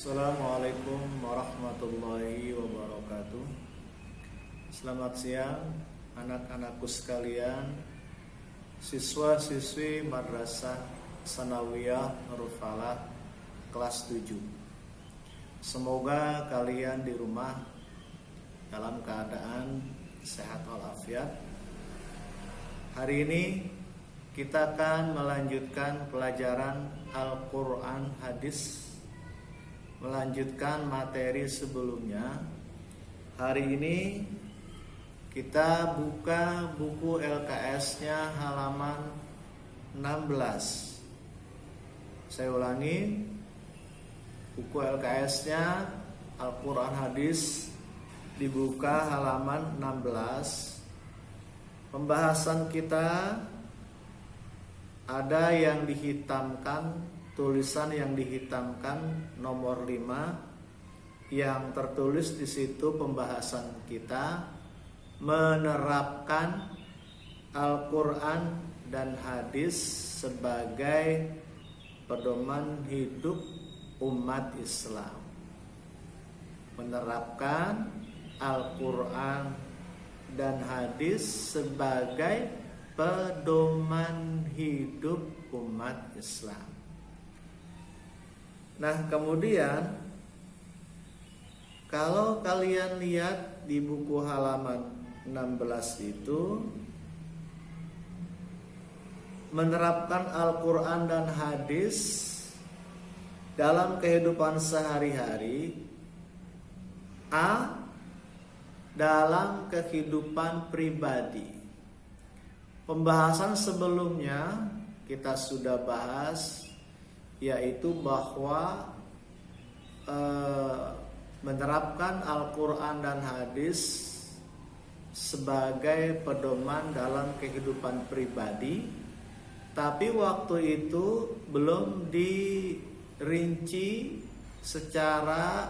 Assalamualaikum warahmatullahi wabarakatuh. Selamat siang anak-anakku sekalian, siswa-siswi Madrasah Sanawiyah Nurul Falah kelas 7. Semoga kalian di rumah dalam keadaan sehat walafiat. Hari ini kita akan melanjutkan pelajaran Al-Quran Hadis, melanjutkan materi sebelumnya. Hari ini kita buka buku LKS-nya halaman 16. Saya ulangi, buku LKS-nya Al-Quran Hadis dibuka halaman 16. Pembahasan kita ada yang dihitamkan, tulisan yang dihitamkan nomor 5, yang tertulis di situ pembahasan kita menerapkan Al-Quran dan hadis sebagai pedoman hidup umat Islam. Menerapkan Al-Quran dan hadis sebagai pedoman hidup umat Islam. Nah, kemudian kalau kalian lihat di buku halaman 16 itu, menerapkan Al-Quran dan hadis dalam kehidupan sehari-hari. A. Dalam kehidupan pribadi. Pembahasan sebelumnya kita sudah bahas, yaitu bahwa menerapkan Al-Quran dan hadis sebagai pedoman dalam kehidupan pribadi. Tapi waktu itu belum dirinci secara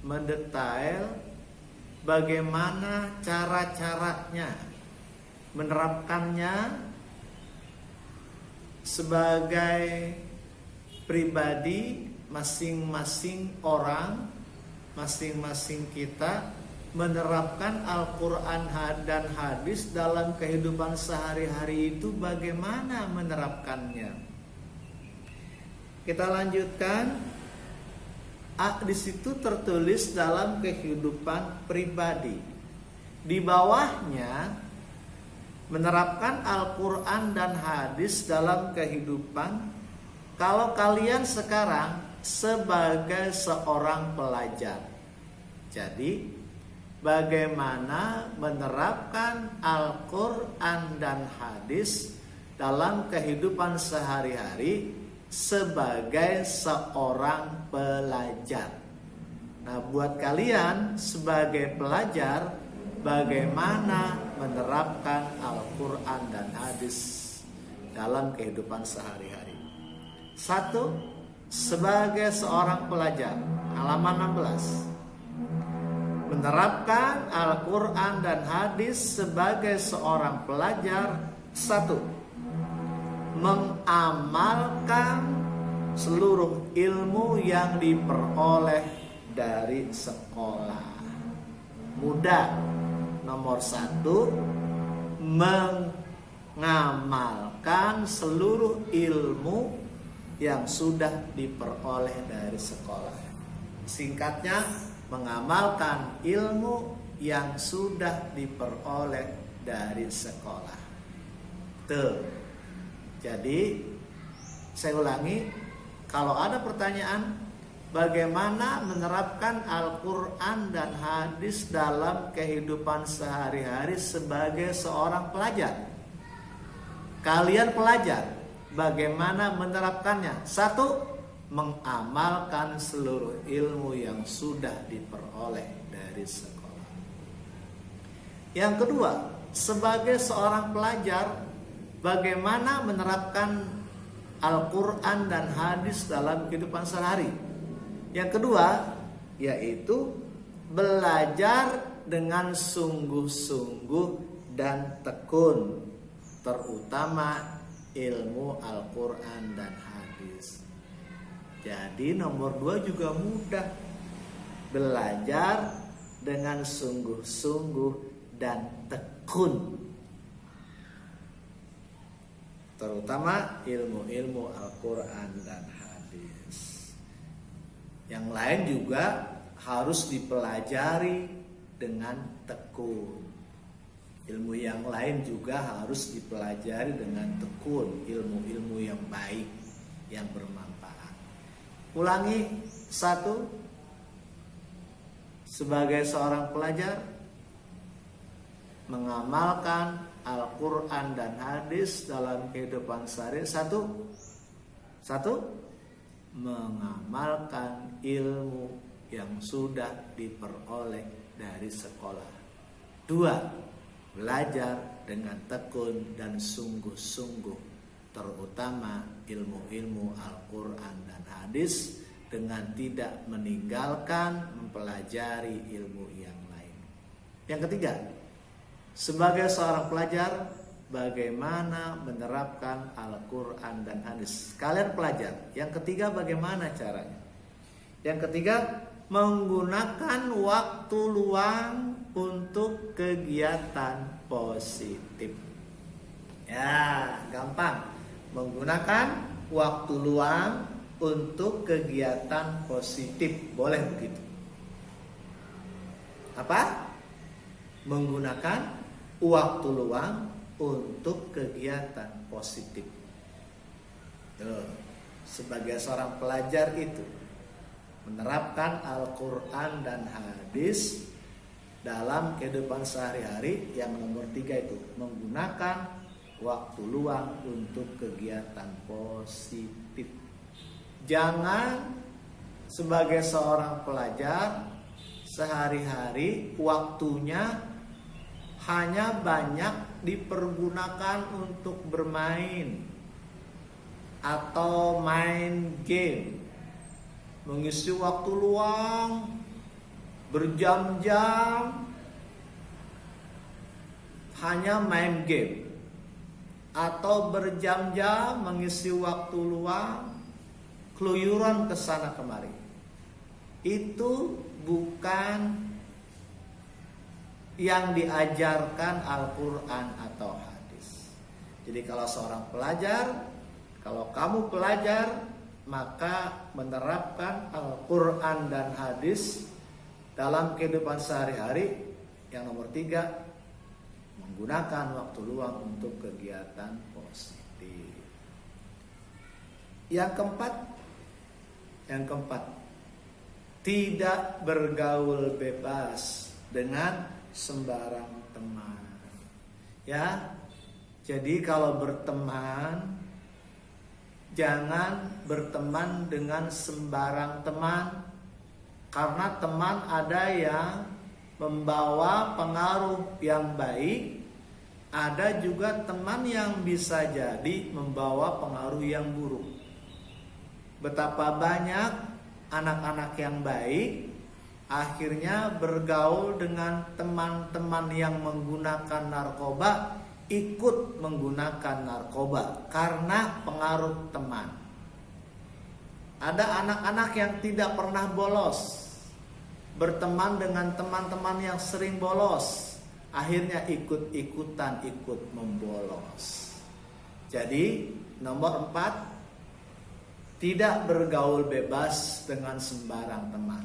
mendetail bagaimana cara-caranya menerapkannya sebagai pribadi. Masing-masing orang, masing-masing kita menerapkan Al-Quran dan hadis dalam kehidupan sehari-hari itu bagaimana menerapkannya. Kita lanjutkan. Di situ tertulis dalam kehidupan pribadi. Di bawahnya, menerapkan Al-Quran dan hadis dalam kehidupan. Kalau kalian sekarang sebagai seorang pelajar, jadi bagaimana menerapkan Al-Quran dan hadis dalam kehidupan sehari-hari sebagai seorang pelajar. Nah, buat kalian sebagai pelajar, bagaimana menerapkan Al-Quran dan hadis dalam kehidupan sehari-hari. 1. Sebagai seorang pelajar, halaman 16. Menerapkan Al-Quran dan hadis sebagai seorang pelajar. 1. Mengamalkan seluruh ilmu yang diperoleh dari sekolah. Mudah. Nomor 1, mengamalkan seluruh ilmu yang sudah diperoleh dari sekolah. Singkatnya, mengamalkan ilmu yang sudah diperoleh dari sekolah. Tuh. Jadi, saya ulangi, kalau ada pertanyaan bagaimana menerapkan Al-Quran dan hadis dalam kehidupan sehari-hari sebagai seorang pelajar. Kalian pelajar, bagaimana menerapkannya? 1. Mengamalkan seluruh ilmu yang sudah diperoleh dari sekolah. Yang kedua, sebagai seorang pelajar, bagaimana menerapkan Al-Quran dan hadis dalam kehidupan sehari. Yang kedua, yaitu belajar dengan sungguh-sungguh dan tekun, terutama ilmu Al-Quran dan hadis. Jadi nomor 2 juga mudah. Belajar dengan sungguh-sungguh dan tekun. Terutama ilmu-ilmu Al-Quran dan hadis. Yang lain juga harus dipelajari dengan tekun. Ilmu yang lain juga harus dipelajari dengan tekun. Ilmu-ilmu yang baik, yang bermanfaat. Ulangi 1. Sebagai seorang pelajar, mengamalkan Al-Quran dan hadis dalam kehidupan sehari. 1. Mengamalkan ilmu yang sudah diperoleh dari sekolah. 2. Belajar dengan tekun dan sungguh-sungguh, terutama ilmu-ilmu Al-Quran dan hadis, dengan tidak meninggalkan mempelajari ilmu yang lain. Yang ketiga, sebagai seorang pelajar, bagaimana menerapkan Al-Quran dan hadis. Kalian pelajar. Yang ketiga, bagaimana caranya? Yang ketiga, menggunakan waktu luang untuk kegiatan positif. Ya, gampang. Menggunakan waktu luang untuk kegiatan positif. Boleh begitu. Apa? Menggunakan waktu luang untuk kegiatan positif. Sebagai seorang pelajar itu menerapkan Al-Quran dan hadis dalam kehidupan sehari-hari. Yang nomor 3 itu menggunakan waktu luang untuk kegiatan positif. Jangan sebagai seorang pelajar sehari-hari waktunya hanya banyak dipergunakan untuk bermain atau main game, mengisi waktu luang berjam-jam hanya main game, atau berjam-jam mengisi waktu luang keluyuran ke sana kemari. Itu bukan yang diajarkan Al-Quran atau hadis. Jadi kalau seorang pelajar, kalau kamu pelajar, maka menerapkan Al-Quran dan hadis dalam kehidupan sehari-hari. Yang nomor 3, menggunakan waktu luang untuk kegiatan positif. Yang keempat, tidak bergaul bebas dengan sembarang teman. Ya, jadi kalau berteman, jangan berteman dengan sembarang teman, karena teman ada yang membawa pengaruh yang baik, ada juga teman yang bisa jadi membawa pengaruh yang buruk. Betapa banyak anak-anak yang baik akhirnya bergaul dengan teman-teman yang menggunakan narkoba, ikut menggunakan narkoba karena pengaruh teman. Ada anak-anak yang tidak pernah bolos, berteman dengan teman-teman yang sering bolos, akhirnya ikut-ikutan ikut membolos. Jadi nomor 4, tidak bergaul bebas dengan sembarang teman.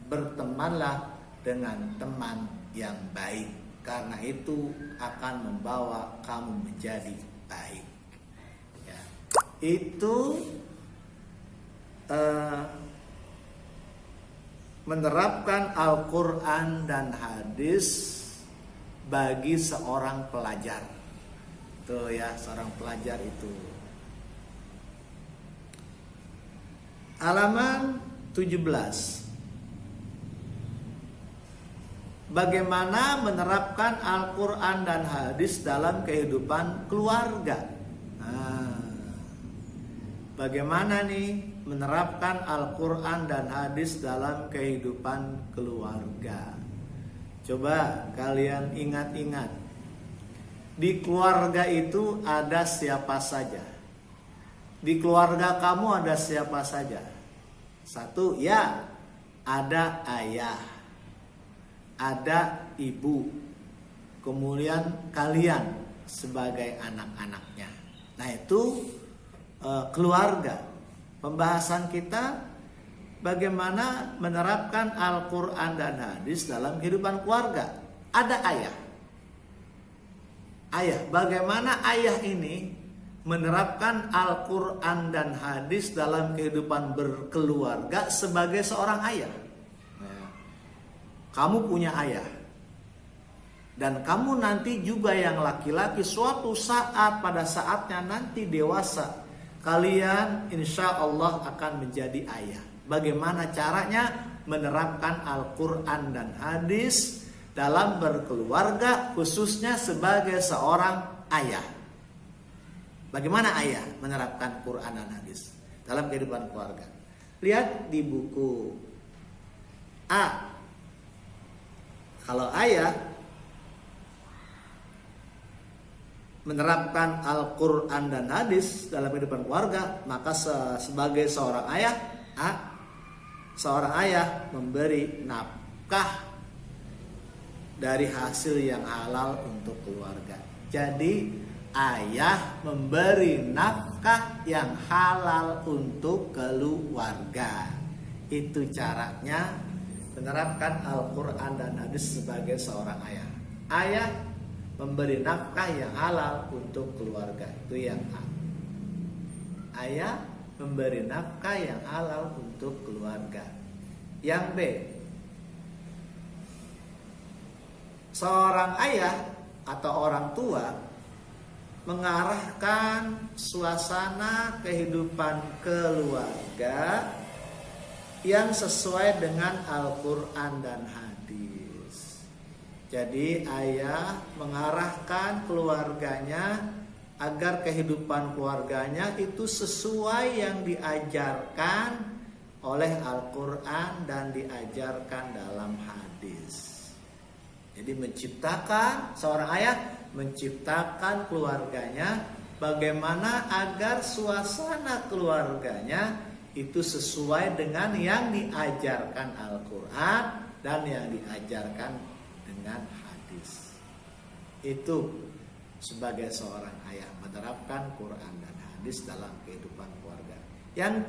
Bertemanlah dengan teman yang baik, karena itu akan membawa kamu menjadi baik. Ya. Itu menerapkan Al-Quran dan hadis bagi seorang pelajar. Tuh ya, seorang pelajar itu. Halaman 17. Bagaimana menerapkan Al-Quran dan hadis dalam kehidupan keluarga. Bagaimana nih menerapkan Al-Quran dan hadis dalam kehidupan keluarga. Coba kalian ingat-ingat. Di keluarga itu ada siapa saja. Di keluarga kamu ada siapa saja. Satu, ya, ada ayah, ada ibu, kemudian kalian sebagai anak-anaknya. Nah itu keluarga. Pembahasan kita bagaimana menerapkan Al-Quran dan hadis dalam kehidupan keluarga. Ada ayah. Ayah, bagaimana ayah ini menerapkan Al-Quran dan hadis dalam kehidupan berkeluarga sebagai seorang ayah. Nah, kamu punya ayah. Dan kamu nanti juga yang laki-laki suatu saat, pada saatnya nanti dewasa, kalian insya Allah akan menjadi ayah. Bagaimana caranya menerapkan Al-Quran dan hadis dalam berkeluarga, khususnya sebagai seorang ayah. Bagaimana ayah menerapkan Quran dan hadis dalam kehidupan keluarga? Lihat di buku A. Kalau ayah menerapkan Al-Quran dan hadis dalam kehidupan keluarga, maka sebagai seorang ayah, seorang ayah memberi nafkah dari hasil yang halal untuk keluarga. Jadi ayah memberi nafkah yang halal untuk keluarga. Itu caranya menerapkan Al-Quran dan hadis sebagai seorang ayah. Ayah memberi nafkah yang halal untuk keluarga. Itu yang A. Ayah memberi nafkah yang halal untuk keluarga. Yang B, seorang ayah atau orang tua mengarahkan suasana kehidupan keluarga yang sesuai dengan Al-Quran dan hadis. Jadi ayah mengarahkan keluarganya agar kehidupan keluarganya itu sesuai yang diajarkan oleh Al-Quran dan diajarkan dalam hadis. Jadi seorang ayah menciptakan keluarganya bagaimana agar suasana keluarganya itu sesuai dengan yang diajarkan Al-Quran dan yang diajarkan dengan hadis. Itu sebagai seorang ayah menerapkan Quran dan hadis dalam kehidupan keluarga. Yang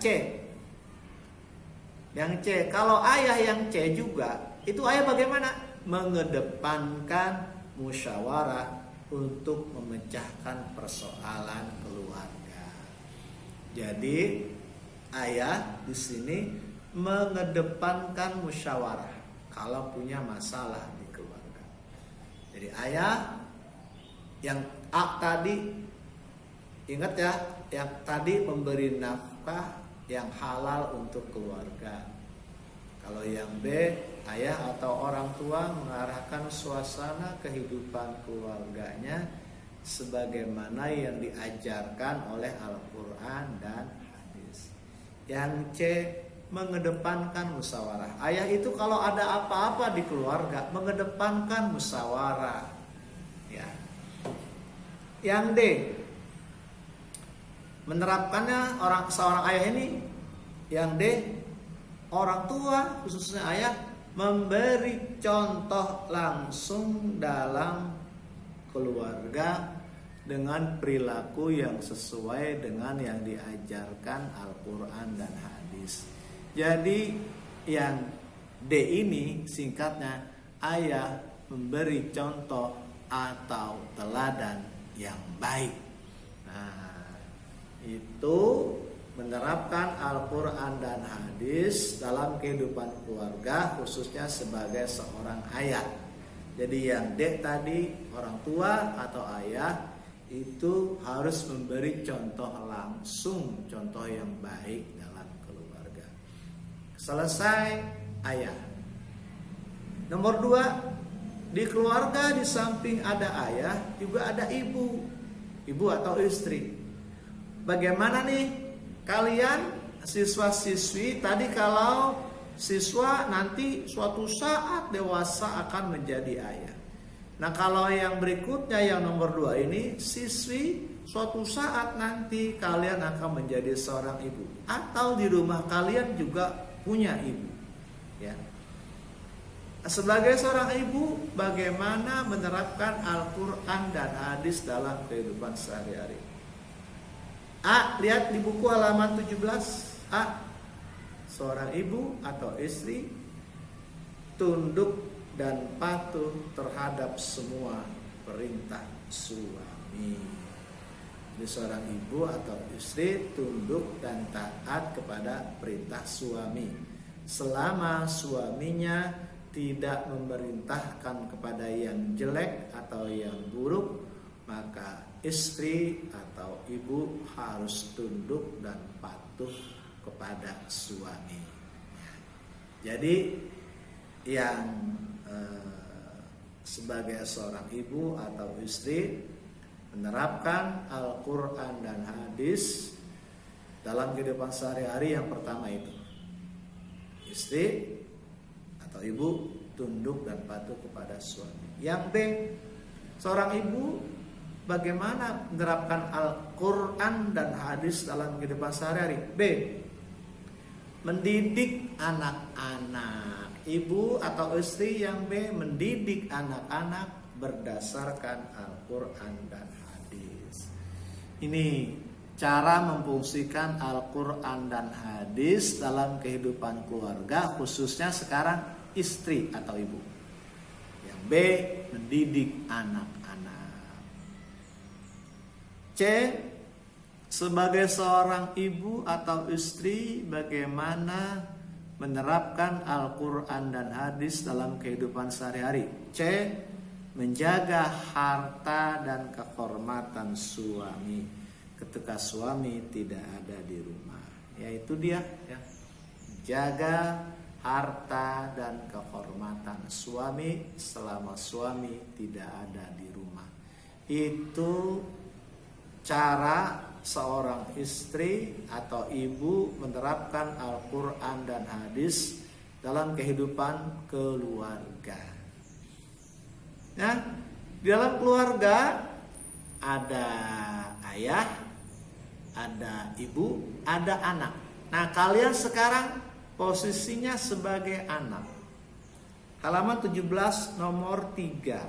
C, kalau ayah yang C juga, itu ayah bagaimana? Mengedepankan musyawarah untuk memecahkan persoalan keluarga. Jadi ayah di sini mengedepankan musyawarah kalau punya masalah di keluarga. Jadi ayah yang A tadi, ingat ya, yang tadi memberi nafkah yang halal untuk keluarga. Kalau yang B, ayah atau orang tua mengarahkan suasana kehidupan keluarganya sebagaimana yang diajarkan oleh Al-Quran dan hadis. Yang C, mengedepankan musyawarah. Ayah itu kalau ada apa-apa di keluarga mengedepankan musyawarah. Ya. Yang D, menerapkannya seorang ayah ini. Yang D, orang tua khususnya ayah memberi contoh langsung dalam keluarga dengan perilaku yang sesuai dengan yang diajarkan Al-Quran dan hadis. Jadi yang D ini singkatnya, ayah memberi contoh atau teladan yang baik. Nah, itu menerapkan Al-Quran dan hadis dalam kehidupan keluarga khususnya sebagai seorang ayah. Jadi yang D tadi, orang tua atau ayah itu harus memberi contoh langsung, contoh yang baik dalam keluarga. Selesai ayah. Nomor 2, di keluarga di samping ada ayah juga ada ibu atau istri. Bagaimana nih kalian siswa-siswi tadi, kalau siswa nanti suatu saat dewasa akan menjadi ayah. Nah kalau yang berikutnya yang nomor 2 ini, siswi suatu saat nanti kalian akan menjadi seorang ibu. Atau di rumah kalian juga punya ibu. Ya. Sebagai seorang ibu, bagaimana menerapkan Al-Quran dan hadis dalam kehidupan sehari-hari? A, lihat di buku halaman 17. A, seorang ibu atau istri tunduk dan patuh terhadap semua perintah suami. Jadi seorang ibu atau istri tunduk dan taat kepada perintah suami selama suaminya tidak memerintahkan kepada yang jelek atau yang buruk, maka istri atau ibu harus tunduk dan patuh kepada suami. Jadi yang sebagai seorang ibu atau istri menerapkan Al-Quran dan hadis dalam kehidupan sehari-hari, yang pertama itu istri atau ibu tunduk dan patuh kepada suami. Yang B, seorang ibu bagaimana menerapkan Al-Quran dan hadis dalam kehidupan sehari-hari? B, mendidik anak-anak. Ibu atau istri yang B mendidik anak-anak berdasarkan Al-Quran dan hadis. Ini cara memfungsikan Al-Quran dan hadis dalam kehidupan keluarga, khususnya sekarang istri atau ibu. Yang B, mendidik anak-anak. C, sebagai seorang ibu atau istri, bagaimana menerapkan Al-Quran dan hadis dalam kehidupan sehari-hari? C, menjaga harta dan kehormatan suami ketika suami tidak ada di rumah. Yaitu dia, ya, jaga harta dan kehormatan suami selama suami tidak ada di rumah. Itu cara seorang istri atau ibu menerapkan Al-Quran dan hadis dalam kehidupan keluarga. Ya, di dalam keluarga ada ayah, ada ibu, ada anak. Nah, kalian sekarang posisinya sebagai anak. Halaman 17 nomor 3.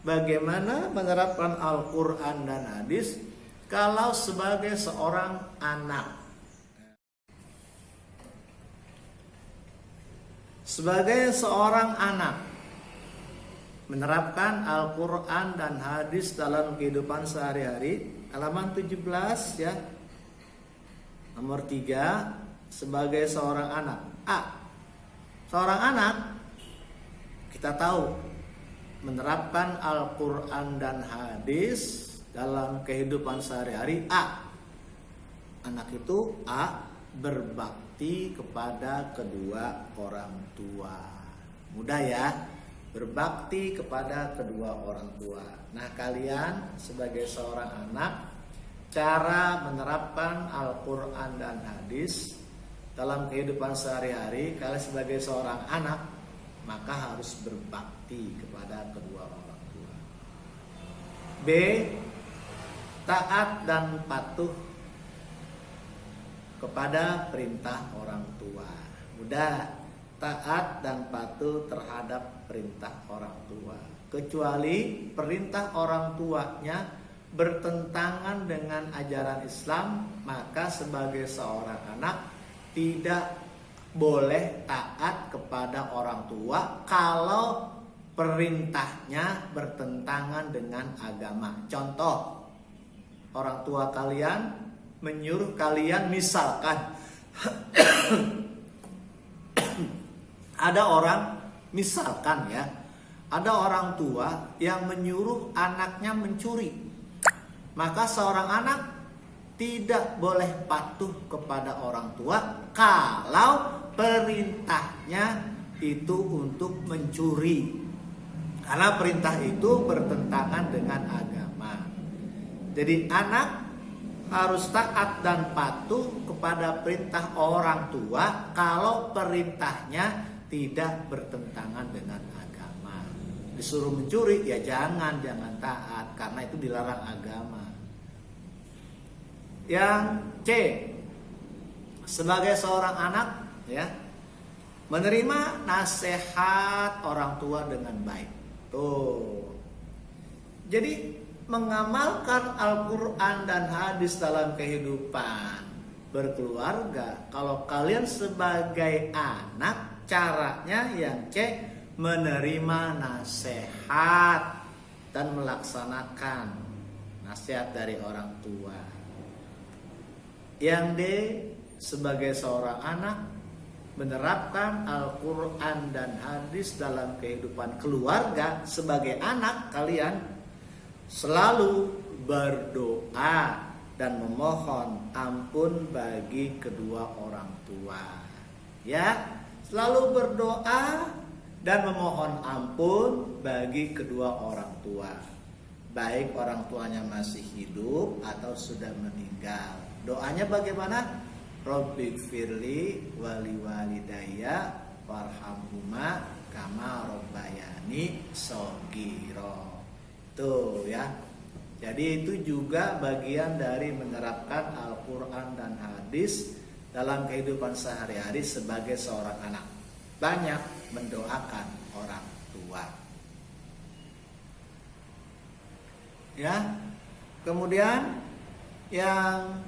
Bagaimana menerapkan Al-Quran dan hadis kalau sebagai seorang anak? Sebagai seorang anak, menerapkan Al-Quran dan hadis dalam kehidupan sehari-hari. Halaman 17 ya, nomor 3. Sebagai seorang anak. A, seorang anak kita tahu menerapkan Al-Quran dan hadis dalam kehidupan sehari-hari. A, anak itu A, berbakti kepada kedua orang tua. Mudah ya, berbakti kepada kedua orang tua. Nah, kalian sebagai seorang anak, cara menerapkan Al-Quran dan hadis dalam kehidupan sehari-hari, kalian sebagai seorang anak, maka harus berbakti kepada kedua orang tua. B, taat dan patuh kepada perintah orang tua. Mudah, taat dan patuh terhadap perintah orang tua. Kecuali perintah orang tuanya bertentangan dengan ajaran Islam, maka sebagai seorang anak tidak boleh taat kepada orang tua kalau perintahnya bertentangan dengan agama. Contoh, orang tua kalian menyuruh kalian, misalkan ada orang tua yang menyuruh anaknya mencuri, maka seorang anak tidak boleh patuh kepada orang tua kalau perintahnya itu untuk mencuri, karena perintah itu bertentangan dengan agama. Jadi anak harus taat dan patuh kepada perintah orang tua kalau perintahnya tidak bertentangan dengan agama. Disuruh mencuri ya jangan taat, karena itu dilarang agama. Yang C, sebagai seorang anak ya, menerima nasihat orang tua dengan baik. Tuh. Jadi mengamalkan Al-Quran dan hadis dalam kehidupan berkeluarga. Kalau kalian sebagai anak, caranya yang menerima nasihat dan melaksanakan nasihat dari orang tua. Yang D, sebagai seorang anak, menerapkan Al-Quran dan hadis dalam kehidupan keluarga. Sebagai anak, kalian selalu berdoa dan memohon ampun bagi kedua orang tua. Ya, selalu berdoa dan memohon ampun bagi kedua orang tua. Baik orang tuanya masih hidup atau sudah meninggal. Doanya bagaimana? Rabbighfirli wali walidayya warhamhuma kama rabbayani shaghira. Tuh ya. Jadi itu juga bagian dari menerapkan Al-Quran dan hadis dalam kehidupan sehari-hari sebagai seorang anak. Banyak mendoakan orang tua. Ya. Kemudian yang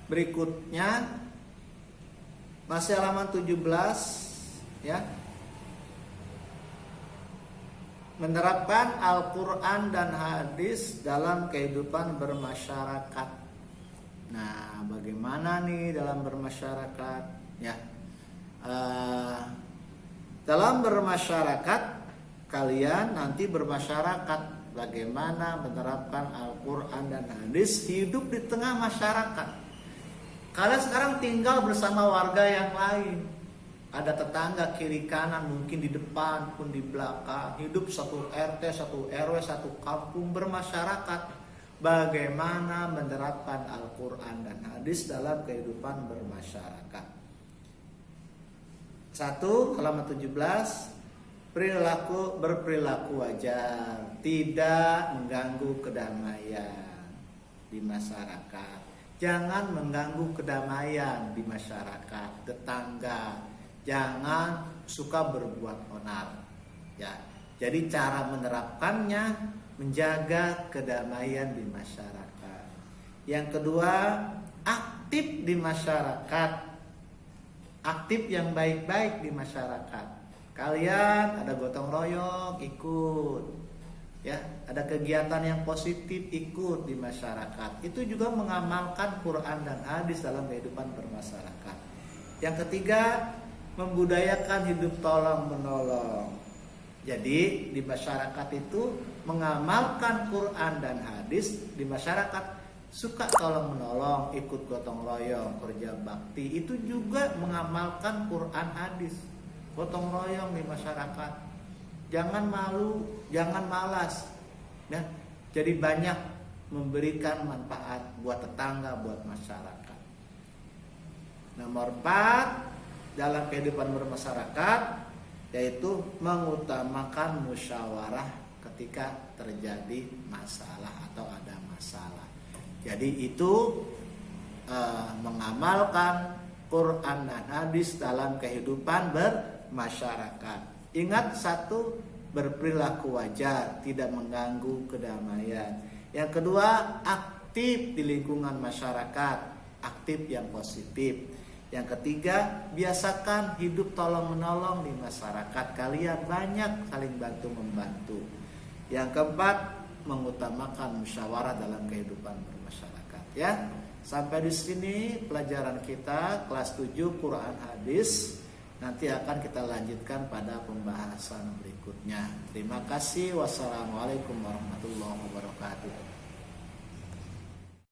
berikutnya masih halaman 17 ya. Menerapkan Al-Quran dan hadis dalam kehidupan bermasyarakat. Nah, bagaimana nih dalam bermasyarakat? Ya, dalam bermasyarakat kalian nanti bermasyarakat. Bagaimana menerapkan Al-Quran dan hadis hidup di tengah masyarakat. Kalian sekarang tinggal bersama warga yang lain. Ada tetangga kiri kanan, mungkin di depan pun di belakang. Hidup satu RT, satu RW, satu kampung, bermasyarakat. Bagaimana menerapkan Al-Quran dan hadis dalam kehidupan bermasyarakat. 1, halaman 17. Berperilaku wajar, tidak mengganggu kedamaian di masyarakat. Jangan mengganggu kedamaian di masyarakat, tetangga. Jangan suka berbuat onar. Ya, jadi cara menerapkannya menjaga kedamaian di masyarakat. Yang kedua, aktif di masyarakat. Aktif yang baik-baik di masyarakat. Kalian ada gotong royong, ikut. Ya, ada kegiatan yang positif, ikut di masyarakat. Itu juga mengamalkan Quran dan hadis dalam kehidupan bermasyarakat. Yang ketiga, membudayakan hidup tolong menolong. Jadi di masyarakat itu mengamalkan Quran dan hadis. Di masyarakat suka tolong menolong, ikut gotong royong, kerja bakti. Itu juga mengamalkan Quran hadis. Gotong royong di masyarakat. Jangan malu, jangan malas. Ya, jadi banyak memberikan manfaat buat tetangga, buat masyarakat. Nomor 4, dalam kehidupan bermasyarakat, yaitu mengutamakan musyawarah ketika terjadi masalah atau ada masalah. Jadi itu mengamalkan Quran dan hadis dalam kehidupan bermasyarakat. Ingat, 1, berperilaku wajar, tidak mengganggu kedamaian. Yang kedua, aktif di lingkungan masyarakat, aktif yang positif. Yang ketiga, biasakan hidup tolong menolong di masyarakat. Kalian banyak saling bantu membantu. Yang keempat, mengutamakan musyawarah dalam kehidupan bermasyarakat. Ya, sampai di sini pelajaran kita kelas 7 Quran hadis. Nanti akan kita lanjutkan pada pembahasan berikutnya. Terima kasih. Wassalamualaikum warahmatullahi wabarakatuh.